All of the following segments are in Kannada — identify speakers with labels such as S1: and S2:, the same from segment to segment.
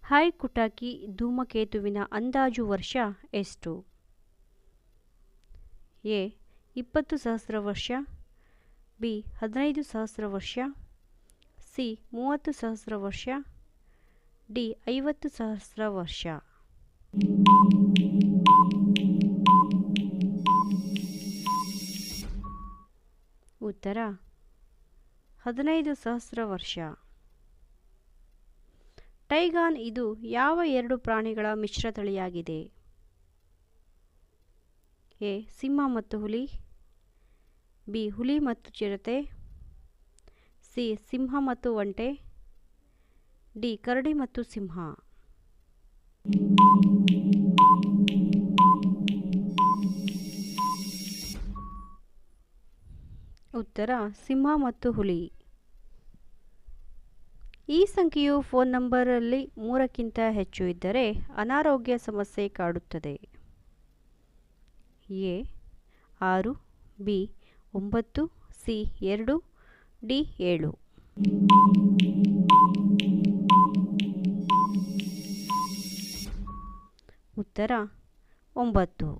S1: ಹೈಕುಟಕಿ ಧೂಮಕೇತುವಿನ ಅಂದಾಜು ವರ್ಷ ಎಷ್ಟು? ಎ 20,000 ವರ್ಷ, ಬಿ 15,000 ವರ್ಷ, ಸಿ 30,000 ವರ್ಷ, ಡಿ 50,000 ವರ್ಷ. ಉತ್ತರ 15,000 ವರ್ಷ. ಟೈಗಾನ್ ಇದು ಯಾವ ಎರಡು ಪ್ರಾಣಿಗಳ ಮಿಶ್ರತಳಿಯಾಗಿದೆ? ಎ ಸಿಂಹ ಮತ್ತು ಹುಲಿ, ಬಿ ಹುಲಿ ಮತ್ತು ಚಿರತೆ, ಸಿ ಸಿಂಹ ಮತ್ತು ಒಂಟೆ, ಡಿ ಕರಡಿ ಮತ್ತು ಸಿಂಹ. ಉತ್ತರ ಸಿಂಹ ಮತ್ತು ಹುಲಿ. ಈ ಸಂಖ್ಯೆಯು ಫೋನ್ ನಂಬರಲ್ಲಿ 3ಕ್ಕಿಂತ ಹೆಚ್ಚು ಇದ್ದರೆ ಅನಾರೋಗ್ಯ ಸಮಸ್ಯೆ ಕಾಡುತ್ತದೆ. A 6, B 9, C 2, D 7. ಉತ್ತರ 9.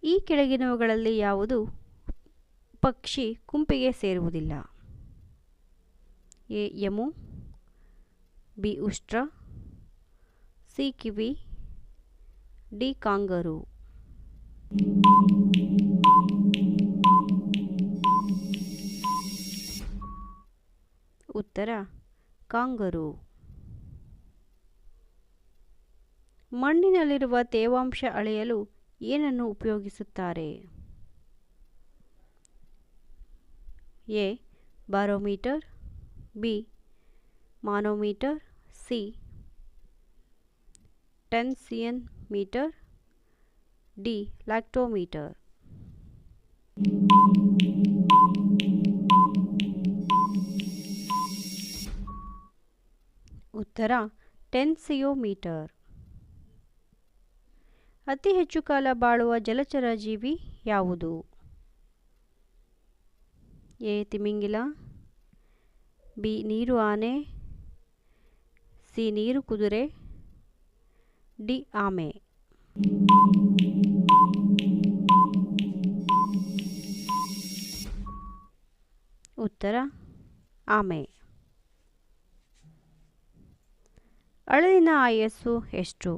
S1: ಈ ಕೆಳಗಿನವುಗಳಲ್ಲಿ ಯಾವುದು ಪಕ್ಷಿ ಗುಂಪಿಗೆ ಸೇರುವುದಿಲ್ಲ? ಎ ಎಮು, ಬಿ ಉಷ್ಟ್ರ, ಸಿ ಕಿವಿ, ಡಿ ಕಾಂಗರೂ. ಉತ್ತರ ಕಾಂಗರೂ. ಮಣ್ಣಿನಲ್ಲಿರುವ ತೇವಾಂಶ ಅಳೆಯಲು ಏನನ್ನು ಉಪಯೋಗಿಸುತ್ತಾರೆ? A barometer, B manometer, C tensiometer, D lactometer. ಉತ್ತರ ಟೆನ್ಸಿಯೋಮೀಟರ್. ಅತಿ ಹೆಚ್ಚು ಕಾಲ ಬಾಳುವ ಜಲಚರ ಜೀವಿ ಯಾವುದು? ಎ ತಿಮಿಂಗಿಲ, ಬಿ ನೀರು ಆನೆ, ಸಿ ನೀರು ಕುದುರೆ, ಡಿ ಆಮೆ. ಉತ್ತರ ಆಮೆ. ಅಳಿಲಿನ ಆಯಸ್ಸು ಎಷ್ಟು?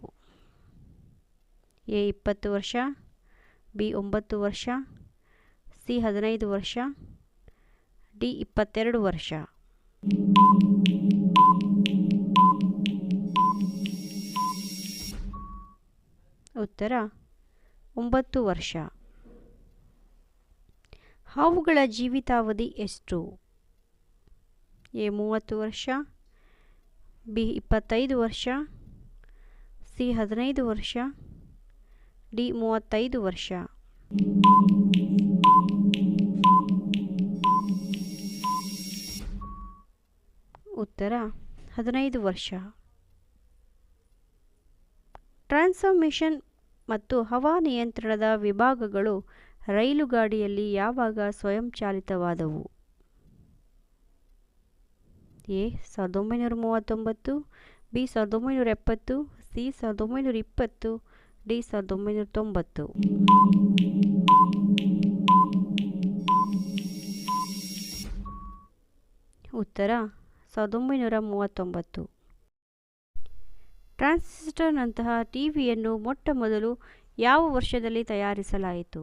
S1: ಎ 20 ವರ್ಷ, ಬಿ 9 ವರ್ಷ, ಸಿ 15 ವರ್ಷ, ಡಿ 22 ವರ್ಷ. ಉತ್ತರ 9 ವರ್ಷ. ಹಾವುಗಳ ಜೀವಿತಾವಧಿ ಎಷ್ಟು? ಎ 30 ವರ್ಷ, ಬಿ 25 ವರ್ಷ, ಸಿ 15 ವರ್ಷ, ಡಿ 35 ವರ್ಷ. ಉತ್ತರ 15 ವರ್ಷ. ಟ್ರಾನ್ಸ್ಮಿಷನ್ ಮತ್ತು ಹವಾನಿಯಂತ್ರಣದ ವಿಭಾಗಗಳು ರೈಲುಗಾಡಿಯಲ್ಲಿ ಯಾವಾಗ ಸ್ವಯಂಚಾಲಿತವಾದವು? A 1939, B 1970, C 1920, D 1990. ಉತ್ತರ 1939. ಟ್ರಾನ್ಸಿಸ್ಟರ್ನಂತಹ ಟಿವಿಯನ್ನು ಮೊಟ್ಟ ಮೊದಲು ಯಾವ ವರ್ಷದಲ್ಲಿ ತಯಾರಿಸಲಾಯಿತು?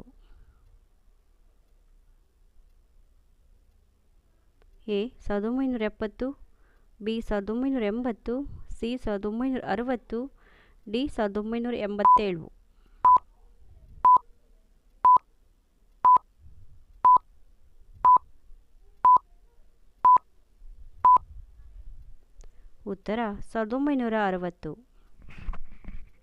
S1: A 1970, B 1980, C 1960, D 1987. ಉತ್ತರ 1960.